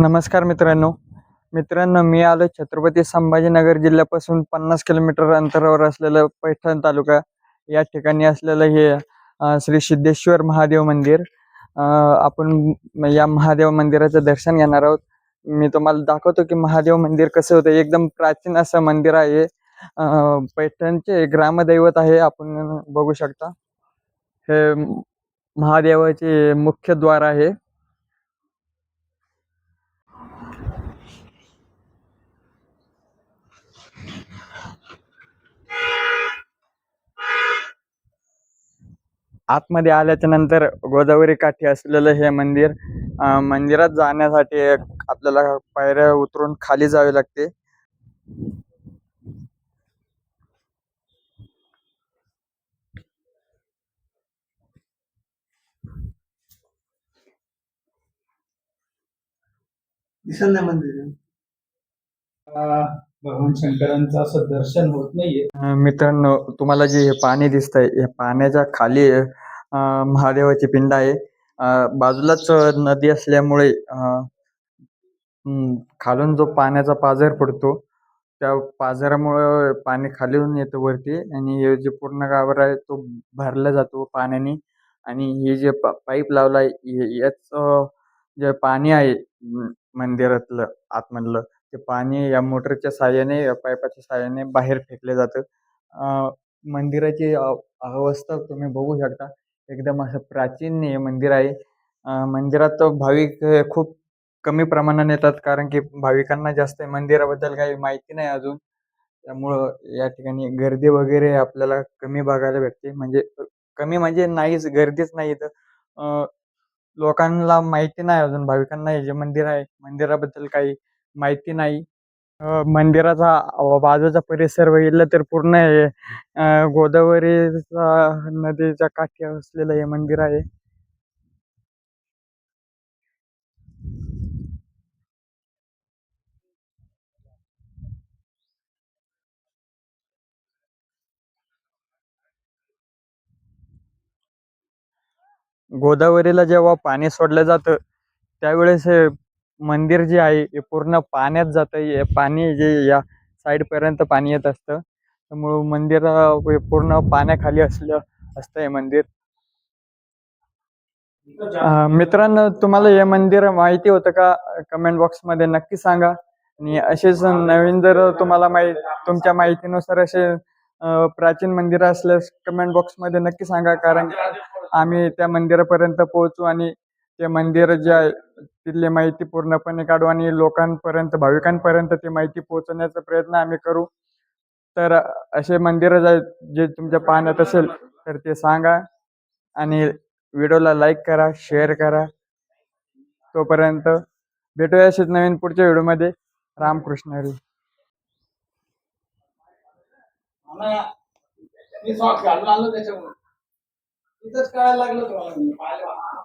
नमस्कार मित्रांनो. मी आलो छत्रपती संभाजीनगर जिल्ह्यापासून 50 किलोमीटर अंतरावर असलेलं पैठण तालुका या ठिकाणी असलेलं हे श्री सिद्धेश्वर महादेव मंदिर. आपण या महादेव मंदिराचं दर्शन घेणार आहोत. मी तुम्हाला दाखवतो की महादेव मंदिर कसं होतं. एकदम प्राचीन असं मंदिर आहे. पैठणचे ग्रामदैवत आहे. आपण बघू शकता. हे महादेवाचे मुख्य द्वार आहे. आतमध्ये आल्याच्या नंतर गोदावरी काठी असलेलं हे मंदिर. मंदिरात जाण्यासाठी आपल्याला पायऱ्या उतरून खाली जावे लागते. दिसत नाही मंदिर. भगवान शंकरांचं असं दर्शन होत नाहीये. मित्रांनो, तुम्हाला जे हे पाणी दिसतंय, या पाण्याच्या खाली महादेवाची पिंड आहे. बाजूलाच नदी असल्यामुळे खालून जो पाण्याचा पाझर पडतो, त्या पाझरामुळं पाणी खालून येतं वरती आणि हे जे पूर्ण गाभारा आहे तो भरला जातो पाण्याने. आणि हे जे पाईप लावला आहे याच जे पाणी आहे मंदिरातलं आतमधलं, ते पाणी या मोटरच्या साहाय्याने, या पाईपाच्या साहाय्याने बाहेर फेकलं जातं. मंदिराची अवस्था तुम्ही बघू शकता. एकदम असं प्राचीन हे मंदिर आहे. मंदिरात भाविक खूप कमी प्रमाणात येतात, कारण की भाविकांना जास्त मंदिराबद्दल काही माहिती नाही अजून. त्यामुळं या ठिकाणी गर्दी वगैरे आपल्याला कमी बघायला भेटते. म्हणजे कमी म्हणजे नाहीच, गर्दीच नाही इथं. लोकांना माहिती नाही अजून, भाविकांना हे जे मंदिर आहे मंदिराबद्दल काही माहिती नाही. मंदिराचा बाजूचा परिसर बघितलं तर पूर्ण हे गोदावरीचा नदीच्या काठी असलेलं हे मंदिर आहे. गोदावरीला जेव्हा पाणी सोडलं जातं त्यावेळेस हे मंदिर जे आहे हे पूर्ण पाण्यात जातं. हे पाणी जे या साईडपर्यंत पाणी येत असतं, त्यामुळं मंदिर हे पूर्ण पाण्याखाली असतं हे मंदिर. मित्रांनो, तुम्हाला हे मंदिर माहिती होतं का? कमेंट बॉक्समध्ये नक्की सांगा. आणि असेच नवीन जर तुम्हाला तुमच्या माहितीनुसार असे प्राचीन मंदिरं असल्यास कमेंट बॉक्समध्ये नक्की सांगा, कारण आम्ही त्या मंदिरापर्यंत पोहोचू आणि ते मंदिर जे आहे तिथली माहिती पूर्णपणे काढू आणि लोकांपर्यंत, भाविकांपर्यंत ती माहिती पोहोचवण्याचा प्रयत्न आम्ही करू. तर असे मंदिरं जे तुमच्या पाहण्यात असेल तर ते सांगा आणि व्हिडिओला लाईक करा, शेअर करा. तोपर्यंत भेटूया असेच नवीन पुढच्या व्हिडिओमध्ये. रामकृष्ण हरी. मी सॉक्स घालून आलो त्याच्यामुळे इथंच कळायला लागलं तुम्हाला.